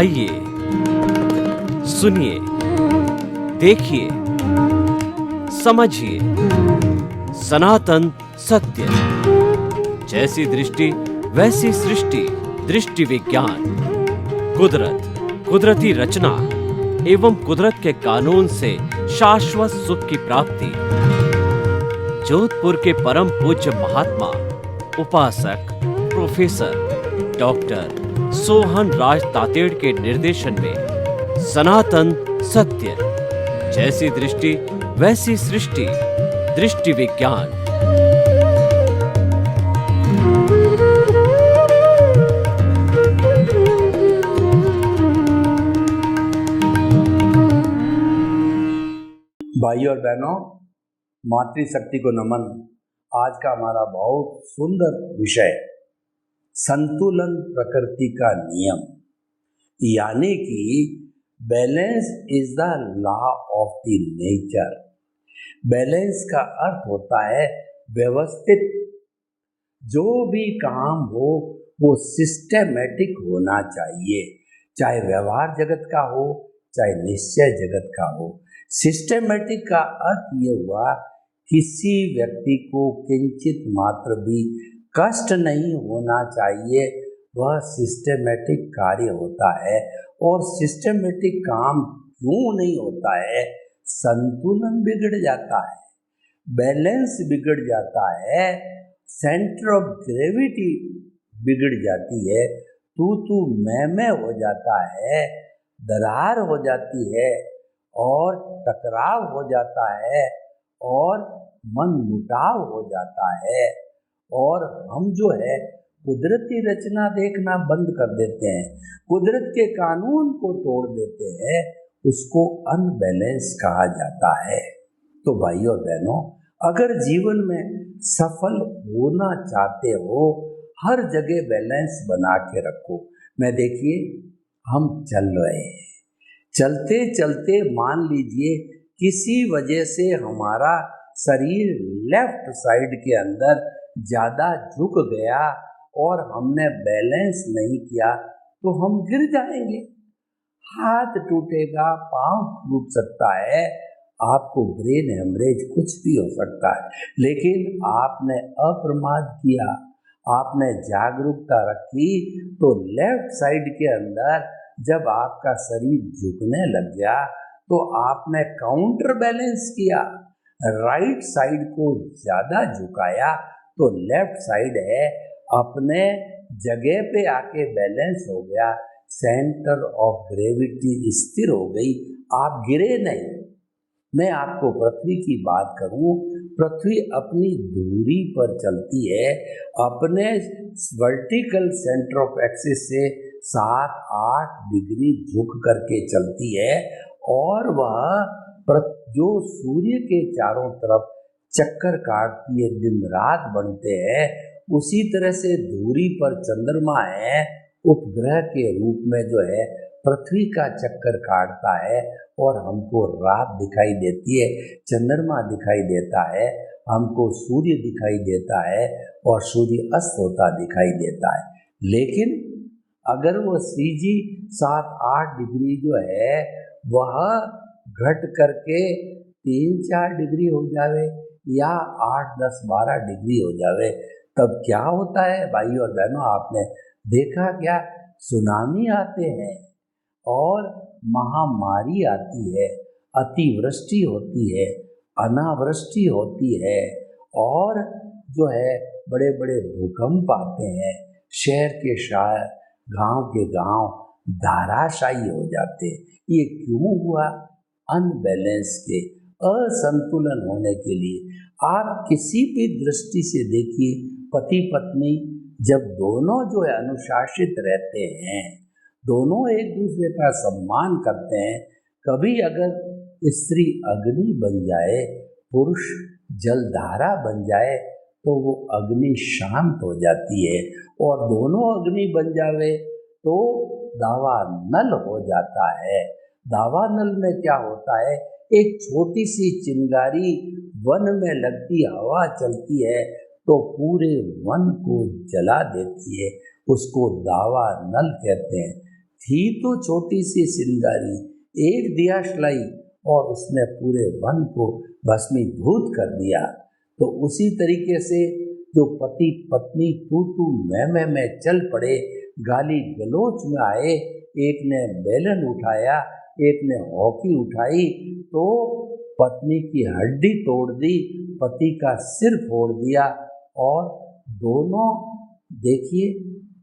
आइए सुनिए, देखिए, समझिए सनातन सत्य। जैसी दृष्टि वैसी सृष्टि, दृष्टि विज्ञान। कुदरत, कुदरती रचना एवं कुदरत के कानून से शाश्वत सुख की प्राप्ति। जोधपुर के परम पूज्य महात्मा उपासक प्रोफेसर डॉक्टर सोहन राज तातेड़ के निर्देशन में सनातन सत्य। जैसी दृष्टि वैसी सृष्टि, दृष्टि विज्ञान। भाई और बहनों, मातृशक्ति को नमन। आज का हमारा बहुत सुंदर विषय संतुलन प्रकृति का नियम, यानी कि balance is the law of the nature. Balance का अर्थ होता है व्यवस्थित। जो भी काम हो वो सिस्टेमेटिक होना चाहिए, चाहे व्यवहार जगत का हो चाहे निश्चय जगत का हो। सिस्टेमेटिक का अर्थ ये हुआ किसी व्यक्ति को किंचित मात्र भी कष्ट नहीं होना चाहिए, वह सिस्टेमेटिक कार्य होता है। और सिस्टेमेटिक काम क्यों नहीं होता है? संतुलन बिगड़ जाता है, बैलेंस बिगड़ जाता है, सेंटर ऑफ ग्रेविटी बिगड़ जाती है, तू मैं हो जाता है, दरार हो जाती है और टकराव हो जाता है और मन मुटाव हो जाता है। और हम जो है कुदरती रचना देखना बंद कर देते हैं, कुदरत के कानून को तोड़ देते हैं, उसको अनबैलेंस कहा जाता है। तो भाई और बहनों, अगर जीवन में सफल होना चाहते हो, हर जगह बैलेंस बना के रखो। मैं देखिए, हम चल रहे हैं, चलते चलते मान लीजिए किसी वजह से हमारा शरीर लेफ्ट साइड के अंदर ज़्यादा झुक गया और हमने बैलेंस नहीं किया तो हम गिर जाएंगे। हाथ टूटेगा, पांव टूट सकता है, आपको ब्रेन हेमरेज कुछ भी हो सकता है। लेकिन आपने अप्रमाद किया, आपने जागरूकता रखी, तो लेफ्ट साइड के अंदर जब आपका शरीर झुकने लग गया तो आपने काउंटर बैलेंस किया, राइट साइड को ज़्यादा झुकाया तो लेफ्ट साइड है अपने जगह पे आके बैलेंस हो गया, सेंटर ऑफ ग्रेविटी स्थिर हो गई, आप गिरे नहीं। मैं आपको पृथ्वी की बात करूं, पृथ्वी अपनी दूरी पर चलती है, अपने वर्टिकल सेंटर ऑफ एक्सिस से 7-8 डिग्री झुक करके चलती है और वह जो सूर्य के चारों तरफ चक्कर काटती है, दिन रात बनते हैं, उसी तरह से दूरी पर चंद्रमा है, उपग्रह के रूप में जो है पृथ्वी का चक्कर काटता है और हमको रात दिखाई देती है, चंद्रमा दिखाई देता है, हमको सूर्य दिखाई देता है और सूर्य अस्त होता दिखाई देता है। लेकिन अगर वो सीजी 7-8 डिग्री जो है वह घट करके 3-4 डिग्री हो जावे या 8-10-12 डिग्री हो जावे, तब क्या होता है भाई और बहनों? आपने देखा क्या? सुनामी आते हैं और महामारी आती है, अतिवृष्टि होती है, अनावृष्टि होती है और जो है बड़े बड़े भूकंप आते हैं, शहर के शहर, गांव के गांव धाराशायी हो जाते। ये क्यों हुआ? अनबैलेंस के, असंतुलन होने के लिए। आप किसी भी दृष्टि से देखिए, पति पत्नी जब दोनों जो है अनुशासित रहते हैं, दोनों एक दूसरे का सम्मान करते हैं, कभी अगर स्त्री अग्नि बन जाए, पुरुष जलधारा बन जाए, तो वो अग्नि शांत हो जाती है, और दोनों अग्नि बन जावे तो दावानल हो जाता है। दावानल में क्या होता है? एक छोटी सी चिंगारी वन में लगती, हवा चलती है तो पूरे वन को जला देती है, उसको दावानल कहते हैं। थी तो छोटी सी चिंगारी, एक दिया जलाई और उसने पूरे वन को भस्मीभूत कर दिया। तो उसी तरीके से जो पति पत्नी तू मैं चल पड़े, गाली गलौच में आए, एक ने बेलन उठाया, एक ने हॉकी उठाई, तो पत्नी की हड्डी तोड़ दी, पति का सिर फोड़ दिया और दोनों देखिए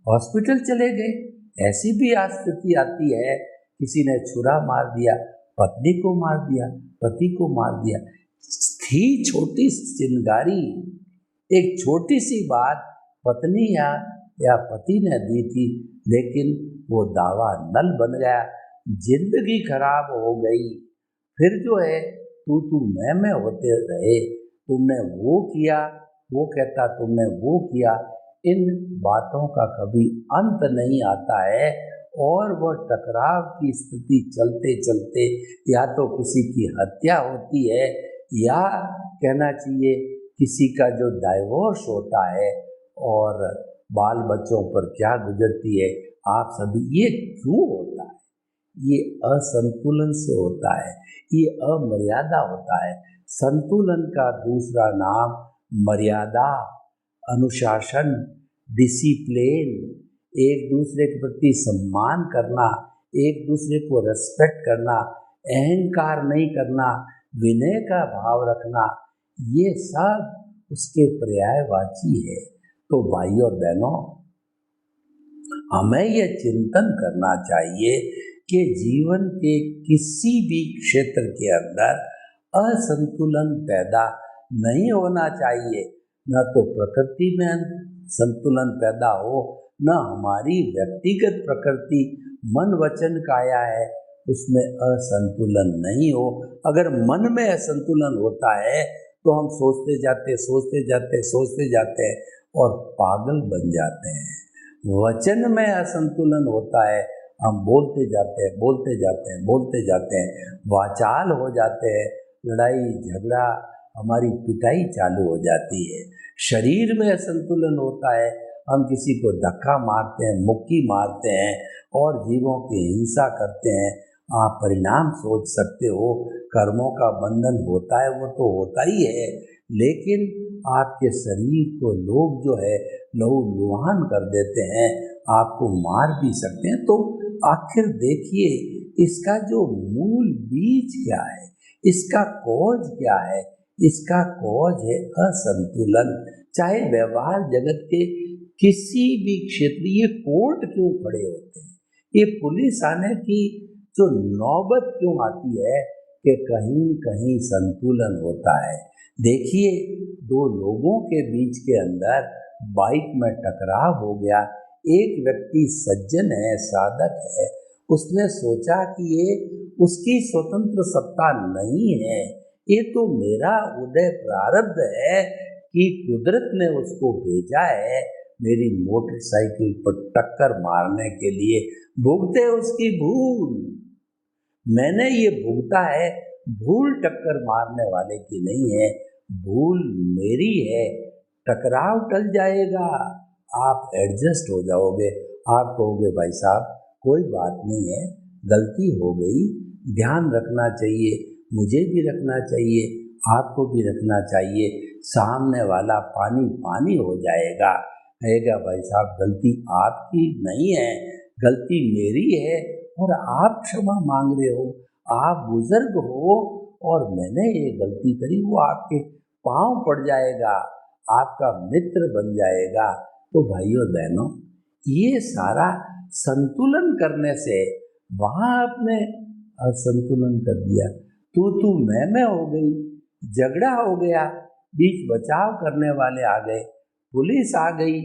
हॉस्पिटल चले गए। ऐसी भी स्थिति आती है, किसी ने छुरा मार दिया, पत्नी को मार दिया, पति को मार दिया। थी छोटी सी चिंगारी, एक छोटी सी बात पत्नी या पति ने दी थी, लेकिन वो दावा नल बन गया, जिंदगी खराब हो गई। फिर जो है तू मैं होते रहे, तुमने वो किया, वो कहता तुमने वो किया। इन बातों का कभी अंत नहीं आता है और वह टकराव की स्थिति चलते चलते या तो किसी की हत्या होती है या कहना चाहिए किसी का जो डाइवोर्स होता है और बाल बच्चों पर क्या गुजरती है आप सभी। ये क्यों होता है? ये असंतुलन से होता है, ये अमर्यादा होता है। संतुलन का दूसरा नाम मर्यादा, अनुशासन, डिसिप्लिन, एक दूसरे के प्रति सम्मान करना, एक दूसरे को रेस्पेक्ट करना, अहंकार नहीं करना, विनय का भाव रखना, ये सब उसके पर्यायवाची है। तो भाइयों और बहनों, हमें यह चिंतन करना चाहिए कि जीवन के किसी भी क्षेत्र के अंदर असंतुलन पैदा नहीं होना चाहिए। न तो प्रकृति में संतुलन पैदा हो, न हमारी व्यक्तिगत प्रकृति मन वचन काया है उसमें असंतुलन नहीं हो। अगर मन में असंतुलन होता है तो हम सोचते जाते हैं और पागल बन जाते हैं। वचन में असंतुलन होता है, हम बोलते जाते हैं, वाचाल हो जाते हैं, लड़ाई झगड़ा हमारी पिटाई चालू हो जाती है। शरीर में असंतुलन होता है, हम किसी को धक्का मारते हैं, मुक्की मारते हैं और जीवों की हिंसा करते हैं। आप परिणाम सोच सकते हो, कर्मों का बंधन होता है, वो तो होता ही है, लेकिन आपके शरीर को लोग जो है लहू लुहान कर देते हैं, आपको मार भी सकते हैं। तो आखिर देखिए इसका जो मूल बीज क्या है, इसका कॉज क्या है? इसका कॉज है असंतुलन। चाहे व्यवहार जगत के किसी भी क्षेत्र, ये कोर्ट क्यों खड़े होते हैं, ये पुलिस आने की जो नौबत क्यों आती है कि कहीं न कहीं संतुलन होता है। देखिए दो लोगों के बीच के अंदर बाइक में टकराव हो गया, एक व्यक्ति सज्जन है, साधक है, उसने सोचा कि ये उसकी स्वतंत्र सत्ता नहीं है, ये तो मेरा उदय प्रारब्ध है कि कुदरत ने उसको भेजा है मेरी मोटरसाइकिल पर टक्कर मारने के लिए। भुगते उसकी भूल, मैंने ये भुगता है, भूल टक्कर मारने वाले की नहीं है, भूल मेरी है। टकराव टल जाएगा, आप एडजस्ट हो जाओगे, आप कहोगे भाई साहब कोई बात नहीं है, गलती हो गई, ध्यान रखना चाहिए, मुझे भी रखना चाहिए, आपको भी रखना चाहिए। सामने वाला पानी पानी हो जाएगा, कहेगा भाई साहब गलती आपकी नहीं है, गलती मेरी है और आप क्षमा मांग रहे हो, आप बुजुर्ग हो और मैंने ये गलती करी। वो आपके पांव पड़ जाएगा, आपका मित्र बन जाएगा। तो भाइयों बहनों, ये सारा संतुलन करने से वहाँ आपने असंतुलन कर दिया, तू मैं हो गई, झगड़ा हो गया, बीच बचाव करने वाले आ गए, पुलिस आ गई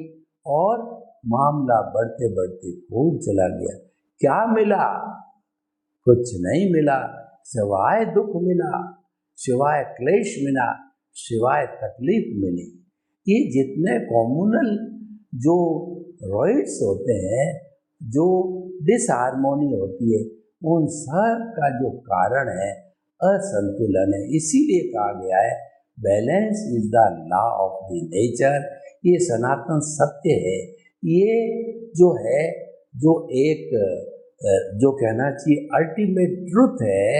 और मामला बढ़ते बढ़ते खूब चला गया। क्या मिला? कुछ नहीं मिला, सिवाय दुख मिला, सिवाय क्लेश मिला, सिवाय तकलीफ मिली। ये जितने कॉम्युनल जो रॉइड्स होते हैं, जो डिसहार्मोनी होती है, उन सब का जो कारण है असंतुलन है। इसीलिए कहा गया है balance is the law of the nature. ये सनातन सत्य है। ये जो है, जो एक जो कहना चाहिए अल्टीमेट ट्रुथ है,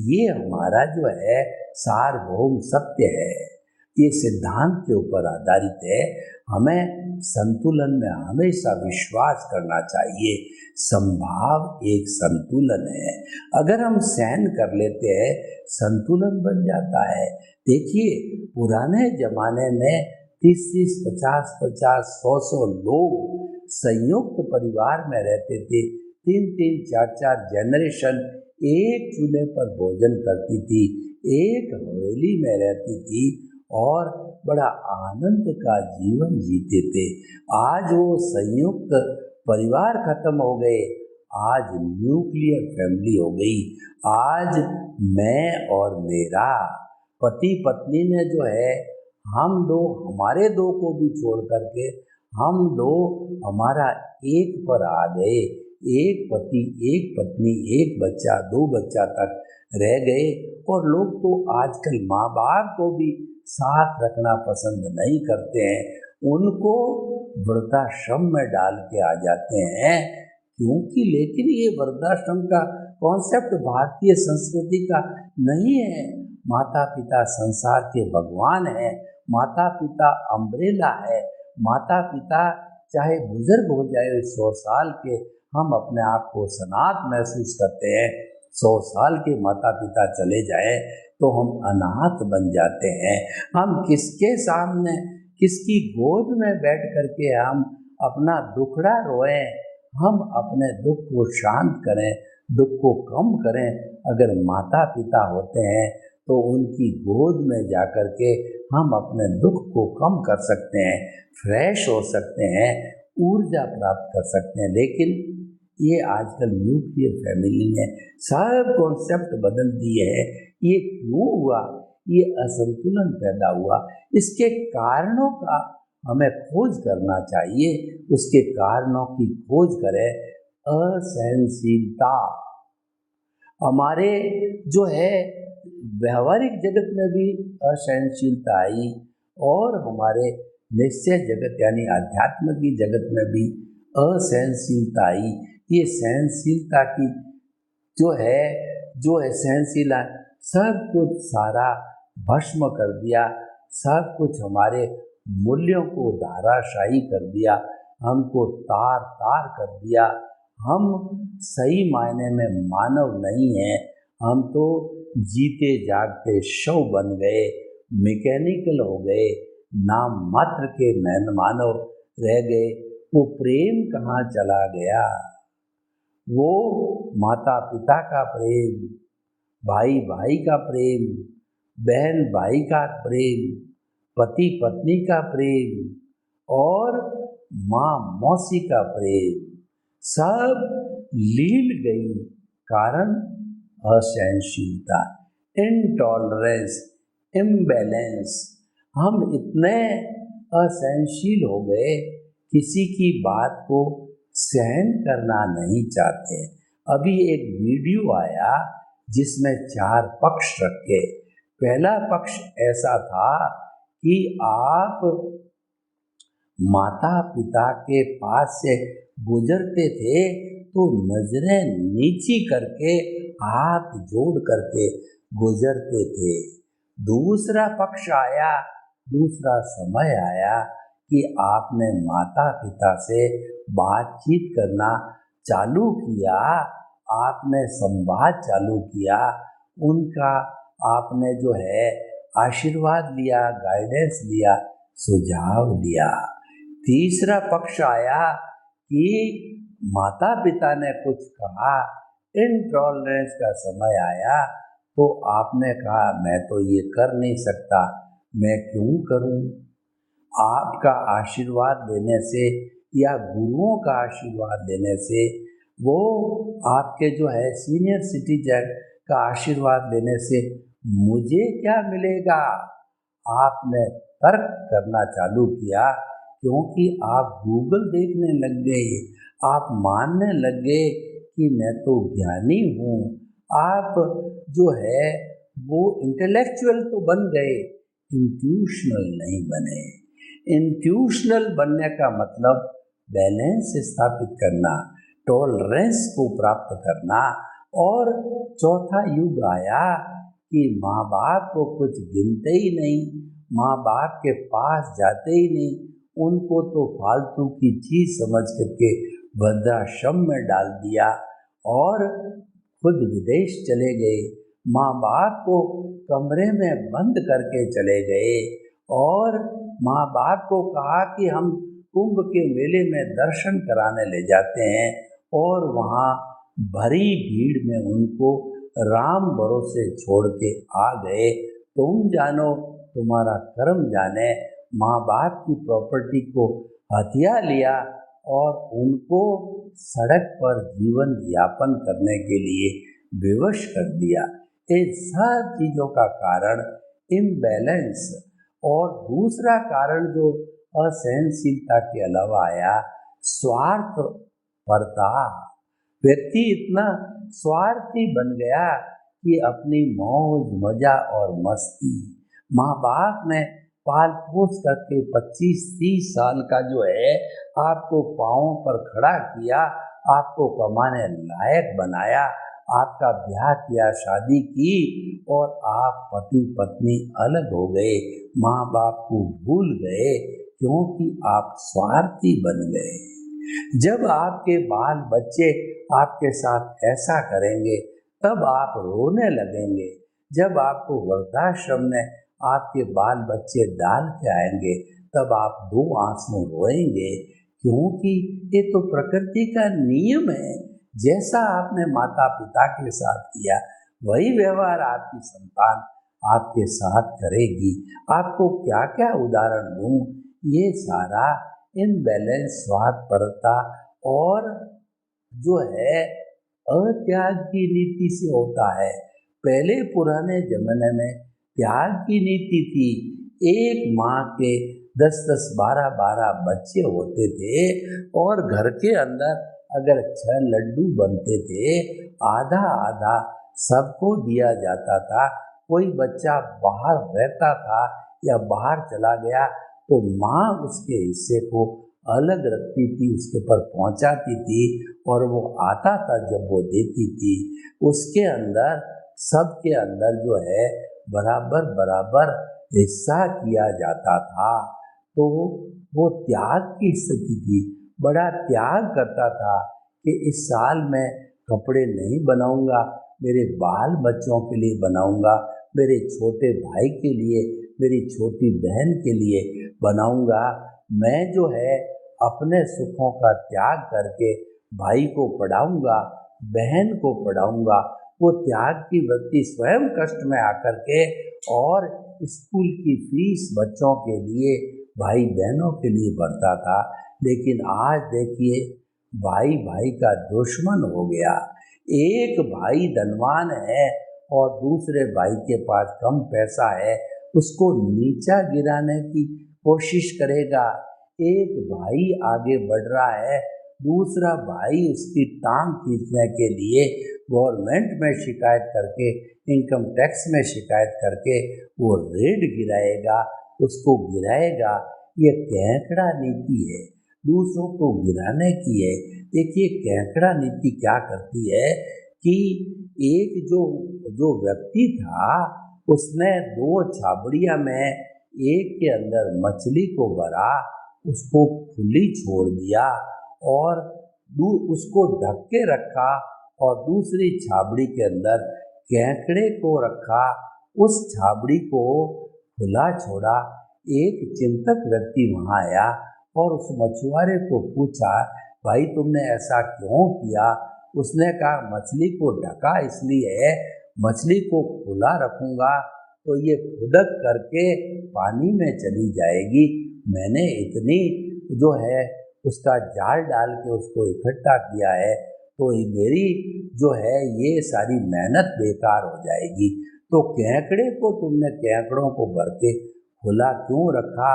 ये हमारा जो है सार्वभौम सत्य है, ये सिद्धांत के ऊपर आधारित है। हमें संतुलन में हमेशा विश्वास करना चाहिए। संभाव एक संतुलन है, अगर हम सहन कर लेते हैं संतुलन बन जाता है। देखिए पुराने जमाने में 30-30, 50-50, 100-100 लोग संयुक्त परिवार में रहते थे। 3-3, 4-4 जनरेशन एक चूल्हे पर भोजन करती थी, एक हवेली में रहती थी और बड़ा आनंद का जीवन जीते थे। आज वो संयुक्त परिवार खत्म हो गए, आज न्यूक्लियर फैमिली हो गई। आज मैं और मेरा, पति पत्नी ने जो है हम दो, हमारे दो को भी छोड़ करके हम दो हमारा एक पर आ गए। एक पति, एक पत्नी, एक बच्चा, 2 बच्चा तक रह गए। और लोग तो आजकल माँ बाप को भी साथ रखना पसंद नहीं करते हैं, उनको वृद्धाश्रम में डाल के आ जाते हैं। क्योंकि लेकिन ये वृद्धाश्रम का कॉन्सेप्ट भारतीय संस्कृति का नहीं है। माता पिता संसार के भगवान हैं, माता पिता अम्ब्रेला है। माता पिता चाहे बुजुर्ग हो जाए 100 साल के, हम अपने आप को सनाथ महसूस करते हैं। 100 साल के माता पिता चले जाए तो हम अनाथ बन जाते हैं। हम किसके सामने, किसकी गोद में बैठ करके हम अपना दुखड़ा रोएं, हम अपने दुख को शांत करें, दुख को कम करें। अगर माता पिता होते हैं तो उनकी गोद में जा कर के हम अपने दुख को कम कर सकते हैं, फ्रेश हो सकते हैं, ऊर्जा प्राप्त कर सकते हैं। लेकिन ये आजकल न्यूक्लियर फैमिली ने सब कॉन्सेप्ट बदल दिए हैं। ये क्यों हुआ? ये असंतुलन पैदा हुआ। इसके कारणों का हमें खोज करना चाहिए। उसके कारणों की खोज करें। असहनशीलता हमारे जो है व्यवहारिक जगत में भी असहनशीलता आई और हमारे निश्चय जगत यानी आध्यात्म की जगत में भी असहनशीलता आई। ये सहनशीलता की जो है सहनशीलता सब कुछ सारा भस्म कर दिया, सब कुछ हमारे मूल्यों को धाराशाही कर दिया, हमको तार तार कर दिया। हम सही मायने में मानव नहीं हैं, हम तो जीते जागते शव बन गए, मैकेनिकल हो गए, नाम मात्र के मानव रह गए। वो प्रेम कहाँ चला गया? वो माता पिता का प्रेम, भाई भाई का प्रेम, बहन भाई का प्रेम, पति पत्नी का प्रेम और माँ मौसी का प्रेम सब लील गई। कारण असहनशीलता, इंटॉलरेंस, इम्बैलेंस। हम इतने असहनशील हो गए, किसी की बात को सहन करना नहीं चाहते। अभी एक वीडियो आया जिसमें 4 पक्ष रखे। पहला पक्ष ऐसा था कि आप माता पिता के पास से गुजरते थे तो नजरें नीची करके हाथ जोड़ करके गुजरते थे। दूसरा पक्ष आया, दूसरा समय आया कि आपने माता पिता से बातचीत करना चालू किया, आपने संवाद चालू किया, उनका आपने जो है आशीर्वाद लिया, गाइडेंस लिया, सुझाव लिया। तीसरा पक्ष आया कि माता पिता ने कुछ कहा, इंटॉलरेंस का समय आया तो आपने कहा मैं तो ये कर नहीं सकता, मैं क्यों करूं? आपका आशीर्वाद लेने से या गुरुओं का आशीर्वाद लेने से, वो आपके जो है सीनियर सिटीजन का आशीर्वाद लेने से मुझे क्या मिलेगा? आपने तर्क करना चालू किया क्योंकि आप गूगल देखने लग गए, आप मानने लग गए कि मैं तो ज्ञानी हूँ। आप जो है वो इंटेलेक्चुअल तो बन गए, इंट्यूशनल नहीं बने। इंट्यूशनल बनने का मतलब बैलेंस स्थापित करना, टॉलरेंस को प्राप्त करना। और चौथा युग आया कि माँ बाप को कुछ गिनते ही नहीं, माँ बाप के पास जाते ही नहीं, उनको तो फालतू की चीज समझ करके वृद्धाश्रम में डाल दिया और खुद विदेश चले गए। माँ बाप को कमरे में बंद करके चले गए और माँ बाप को कहा कि हम कुंभ के मेले में दर्शन कराने ले जाते हैं, और वहाँ भरी भीड़ में उनको राम भरोसे छोड़ के आ गए। तुम जानो तुम्हारा कर्म जाने। माँ बाप की प्रॉपर्टी को हथिया लिया और उनको सड़क पर जीवन यापन करने के लिए विवश कर दिया। इन सब चीज़ों का कारण इम्बैलेंस। और दूसरा कारण जो असहनशीलता के अलावा आया, स्वार्थ परता। व्यक्ति इतना स्वार्थी बन गया कि अपनी मौज मजा और मस्ती, माँ बाप ने पाल पोस करके 25-30 साल का जो है आपको पाँवों पर खड़ा किया, आपको कमाने लायक बनाया, आपका ब्याह किया, शादी की, और आप पति पत्नी अलग हो गए, माँ बाप को भूल गए क्योंकि आप स्वार्थी बन गए। जब आपके बाल बच्चे आपके साथ ऐसा करेंगे तब आप रोने लगेंगे। जब आपको वृद्धाश्रम में आपके बाल बच्चे डाल के आएंगे तब आप 2 आंसू रोएंगे, क्योंकि ये तो प्रकृति का नियम है। जैसा आपने माता पिता के साथ किया वही व्यवहार आपकी संतान आपके साथ करेगी। आपको क्या क्या उदाहरण दूं, ये सारा इम्बैलेंस, स्वार्थपरता और जो है अत्याग की नीति से होता है। पहले पुराने जमाने में त्याग की नीति थी। एक माँ के 10-10, 12-12 बच्चे होते थे और घर के अंदर अगर 6 लड्डू बनते थे, आधा आधा सबको दिया जाता था। कोई बच्चा बाहर रहता था या बाहर चला गया तो माँ उसके हिस्से को अलग रखती थी, उसके पर पहुँचाती थी और वो आता था जब वो देती थी, उसके अंदर सबके अंदर जो है बराबर बराबर हिस्सा किया जाता था। तो वो त्याग की स्थिति थी। बड़ा त्याग करता था कि इस साल मैं कपड़े नहीं बनाऊंगा, मेरे बाल बच्चों के लिए बनाऊंगा, मेरे छोटे भाई के लिए, मेरी छोटी बहन के लिए बनाऊंगा। मैं जो है अपने सुखों का त्याग करके भाई को पढ़ाऊंगा, बहन को पढ़ाऊंगा। वो त्याग की वृत्ति स्वयं कष्ट में आकर के और स्कूल की फीस बच्चों के लिए, भाई बहनों के लिए भरता था। लेकिन आज देखिए, भाई भाई का दुश्मन हो गया। एक भाई धनवान है और दूसरे भाई के पास कम पैसा है, उसको नीचा गिराने की कोशिश करेगा। एक भाई आगे बढ़ रहा है, दूसरा भाई उसकी टांग खींचने के लिए गवर्नमेंट में शिकायत करके, इनकम टैक्स में शिकायत करके वो रेड गिराएगा, उसको गिराएगा। ये केंकड़ा नीति है, दूसरों को गिराने की है। देखिए केंकड़ा नीति क्या करती है कि एक जो व्यक्ति था उसने 2 छाबड़ियाँ में एक के अंदर मछली को भरा, उसको खुली छोड़ दिया और उसको ढक के रखा और दूसरी छाबड़ी के अंदर केंकड़े को रखा, उस छाबड़ी को खुला छोड़ा। एक चिंतक व्यक्ति वहाँ आया और उस मछुआरे को पूछा, भाई तुमने ऐसा क्यों किया? उसने कहा मछली को ढका इसलिए है, मछली को खुला रखूँगा तो ये फुदक करके पानी में चली जाएगी। मैंने इतनी जो है उसका जाल डाल के उसको इकट्ठा किया है, तो मेरी जो है ये सारी मेहनत बेकार हो जाएगी। तो केंकड़े को तुमने केंकड़ों को भर के खुला क्यों रखा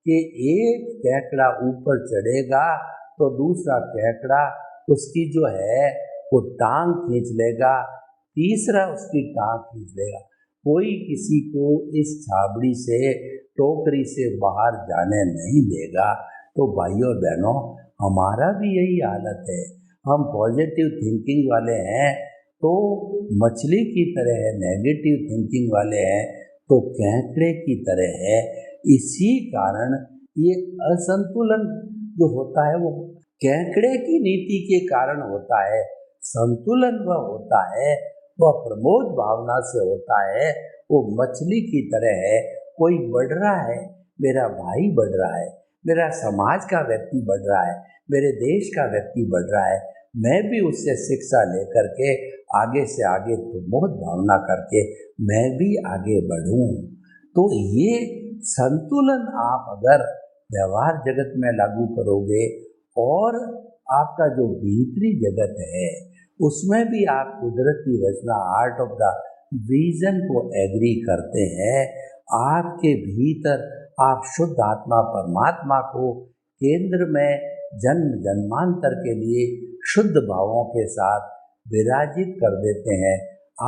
कि एक केंकड़ा ऊपर चढ़ेगा तो दूसरा केंकड़ा उसकी जो है वो टांग खींच लेगा, तीसरा उसकी टांग खींच लेगा। कोई किसी को इस छाबड़ी से, टोकरी से बाहर जाने नहीं देगा। तो भाइयों बहनों, हमारा भी यही हालत है। हम पॉजिटिव थिंकिंग वाले हैं तो मछली की तरह है, नेगेटिव थिंकिंग वाले हैं तो केकड़े की तरह है। इसी कारण ये असंतुलन जो होता है वो केकड़े की नीति के कारण होता है। संतुलन वह होता है, वह प्रमोद भावना से होता है, वो मछली की तरह है। कोई बढ़ रहा है, मेरा भाई बढ़ रहा है, मेरा समाज का व्यक्ति बढ़ रहा है, मेरे देश का व्यक्ति बढ़ रहा है, मैं भी उससे शिक्षा लेकर के आगे से आगे प्रमोद भावना करके मैं भी आगे बढ़ूं। तो ये संतुलन आप अगर व्यवहार जगत में लागू करोगे और आपका जो भीतरी जगत है उसमें भी आप कुदरती रचना आर्ट ऑफ द विजन को एग्री करते हैं, आपके भीतर आप शुद्ध आत्मा परमात्मा को केंद्र में जन्म जन्मांतर के लिए शुद्ध भावों के साथ विराजित कर देते हैं।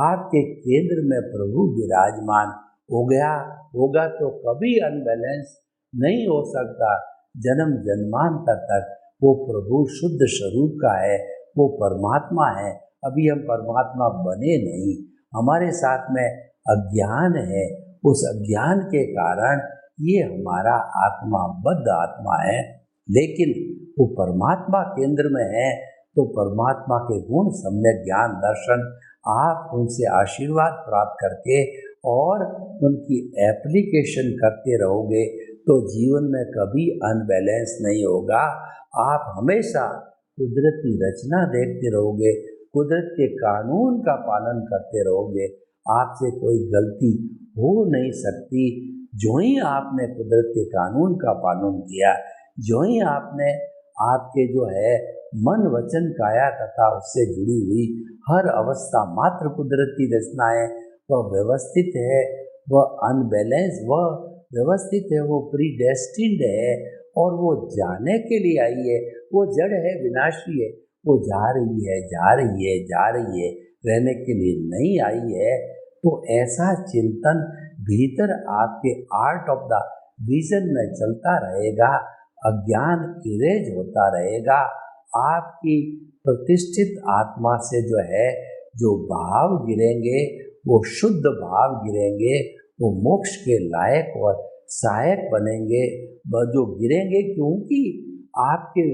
आपके केंद्र में प्रभु विराजमान हो गया होगा तो कभी अनबैलेंस नहीं हो सकता। जन्म जन्मांतर तक वो प्रभु शुद्ध स्वरूप का है, वो परमात्मा है। अभी हम परमात्मा बने नहीं, हमारे साथ में अज्ञान है। उस अज्ञान के कारण ये हमारा आत्मा बद्ध आत्मा है। लेकिन वो परमात्मा केंद्र में है तो परमात्मा के गुण सम्यक ज्ञान दर्शन आप उनसे आशीर्वाद प्राप्त करके और उनकी एप्लीकेशन करते रहोगे तो जीवन में कभी अनबैलेंस नहीं होगा। आप हमेशा कुदरती रचना देखते रहोगे, कुदरत के कानून का पालन करते रहोगे, आपसे कोई गलती हो नहीं सकती। जो ही आपने कुदरत के कानून का पालन किया, जो ही आपने आपके जो है मन वचन काया तथा उससे जुड़ी हुई हर अवस्था मात्र कुदरती रचना है, वह व्यवस्थित है, वह अनबैलेंस, वह व्यवस्थित है, वो प्रीडेस्टिन्ड है और वो जाने के लिए आई है। वो जड़ है, विनाशी है, वो जा रही है जा रही है जा रही है, रहने के लिए नहीं आई है। तो ऐसा चिंतन भीतर आपके आर्ट ऑफ द विजन में चलता रहेगा, अज्ञान इरेज होता रहेगा। आपकी प्रतिष्ठित आत्मा से जो है जो भाव गिरेंगे वो शुद्ध भाव गिरेंगे, वो मोक्ष के लायक और सहायक बनेंगे। वह जो गिरेंगे क्योंकि आपके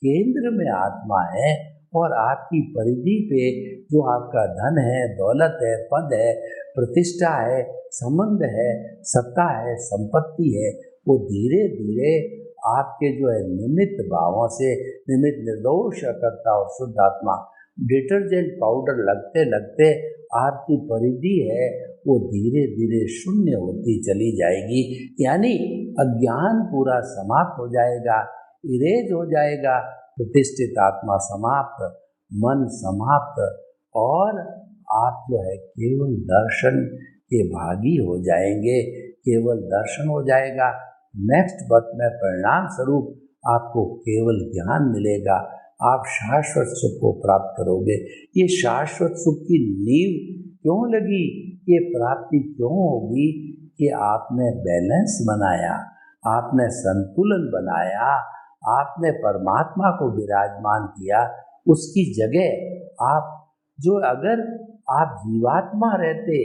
केंद्र में आत्मा है और आपकी परिधि पे जो आपका धन है, दौलत है, पद है, प्रतिष्ठा है, संबंध है, सत्ता है, संपत्ति है, वो धीरे धीरे आपके जो है निमित्त भावों से, निमित्त निर्दोष करता और शुद्ध आत्मा डिटर्जेंट पाउडर लगते लगते आपकी परिधि है वो धीरे धीरे शून्य होती चली जाएगी। यानी अज्ञान पूरा समाप्त हो जाएगा, इरेज हो जाएगा, प्रतिष्ठित आत्मा समाप्त, मन समाप्त और आप जो है केवल दर्शन के भागी हो जाएंगे, केवल दर्शन हो जाएगा। नेक्स्ट बर्थ में परिणाम स्वरूप आपको केवल ज्ञान मिलेगा, आप शाश्वत सुख को प्राप्त करोगे। ये शाश्वत सुख की नींव क्यों लगी, ये प्राप्ति क्यों होगी कि आपने बैलेंस बनाया, आपने संतुलन बनाया, आपने परमात्मा को विराजमान किया। उसकी जगह आप जो अगर आप जीवात्मा रहते,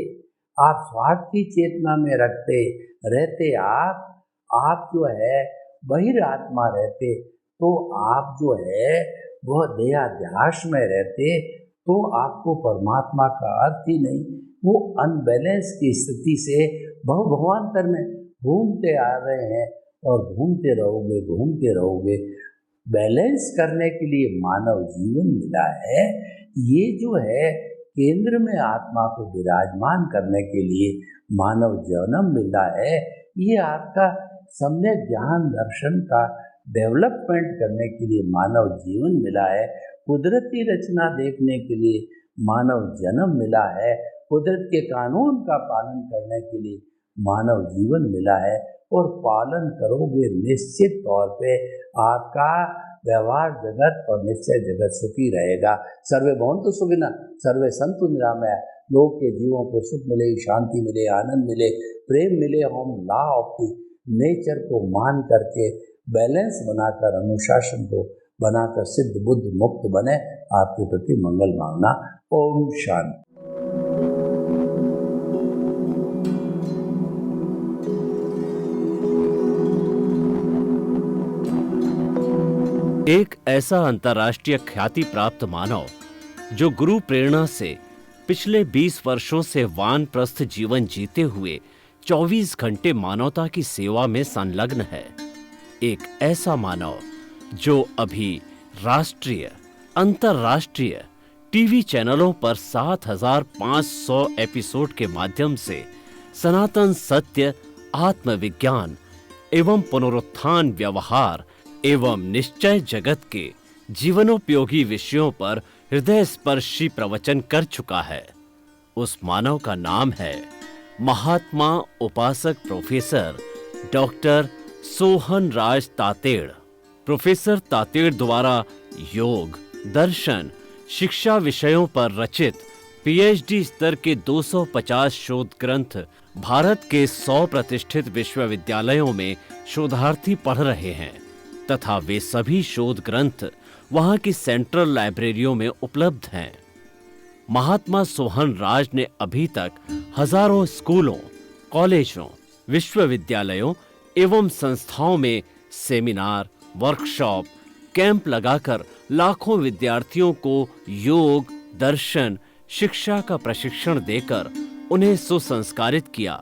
आप स्वार्थ की चेतना में रखते रहते, आप जो है बहिरात्मा रहते तो आप जो है वह देहाध्यास में रहते तो आपको परमात्मा का अर्थ ही नहीं। वो अनबैलेंस की स्थिति से भवांतर में घूमते आ रहे हैं और घूमते रहोगे। बैलेंस करने के लिए मानव जीवन मिला है। ये जो है केंद्र में आत्मा को विराजमान करने के लिए मानव जन्म मिला है। ये आपका सम्यक ज्ञान दर्शन का डेवलपमेंट करने के लिए मानव जीवन मिला है। कुदरती रचना देखने के लिए मानव जन्म मिला है। कुदरत के कानून का पालन करने के लिए मानव जीवन मिला है और पालन करोगे निश्चित तौर पे आपका व्यवहार जगत और निश्चय जगत सुखी रहेगा। सर्वे भवन्तु सुखिनः, सर्वे सन्तु निरामया। लोग के जीवों को सुख मिले, शांति मिले, आनंद मिले, प्रेम मिले। हम लॉ ऑफ द नेचर को मान करके बैलेंस बनाकर अनुशासन को बनाकर सिद्ध बुद्ध मुक्त बने। आपके प्रति मंगल भावना। ओम शांति। एक ऐसा अंतर्राष्ट्रीय ख्याति प्राप्त मानव जो गुरु प्रेरणा से पिछले 20 वर्षों से वानप्रस्थ जीवन जीते हुए 24 घंटे मानवता की सेवा में संलग्न है। एक ऐसा मानव जो अभी राष्ट्रीय, अंतर्राष्ट्रीय टीवी चैनलों पर 7,500 एपिसोड के माध्यम से सनातन सत्य, आत्मविज्ञान एवं पुनरुत्थान, व्यवहार एवं निश्चय जगत के जीवनोपयोगी विषयों पर हृदय स्पर्शी प्रवचन कर चुका है। उस मानव का नाम है महात्मा उपासक प्रोफेसर डॉक्टर सोहन राज तातेड़। प्रोफेसर तातेड़ द्वारा योग, दर्शन, शिक्षा विषयों पर रचित पीएचडी स्तर के 250 शोध ग्रंथ भारत के 100 प्रतिष्ठित विश्वविद्यालयों में शोधार्थी पढ़ रहे हैं तथा वे सभी शोध ग्रंथ वहां की सेंट्रल लाइब्रेरियों में उपलब्ध हैं। महात्मा सोहन राज ने अभी तक हजारों स्कूलों, कॉलेजों, विश्वविद्यालयों एवं संस्थाओं में सेमिनार, वर्कशॉप, कैंप लगाकर लाखों विद्यार्थियों को योग, दर्शन, शिक्षा का प्रशिक्षण देकर उन्हें सुसंस्कारित किया।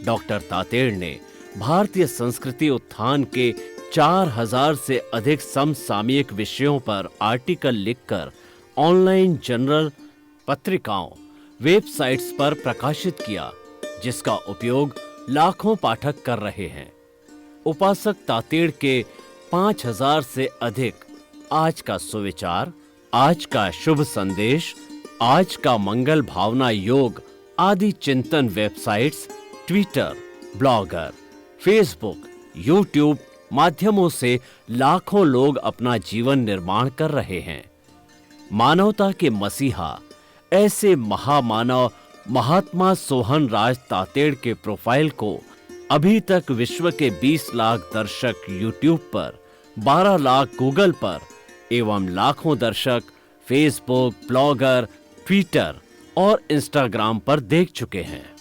डॉक्टर तातेड़ ने भारतीय संस्कृति उत्थान के 4000 से अधिक समसामयिक विषयों पर आर्टिकल लिखकर ऑनलाइन जर्नल, पत्रिकाओं, वेबसाइट्स पर प्रकाशित किया, जिसका उपयोग लाखों पाठक कर रहे हैं। उपासक तातेड़ के 5000 से अधिक आज का सुविचार, आज का शुभ संदेश, आज का मंगल भावना योग आदि चिंतन websites, Twitter, blogger, Facebook, YouTube माध्यमों से लाखों लोग अपना जीवन निर्माण कर रहे हैं। मानवता के मसीहा ऐसे महामानव महात्मा सोहन राज तातेड़ के प्रोफाइल को अभी तक विश्व के 20 लाख दर्शक यूट्यूब पर, 12 लाख गूगल पर एवं लाखों दर्शक फेसबुक, ब्लॉगर, ट्विटर और इंस्टाग्राम पर देख चुके हैं।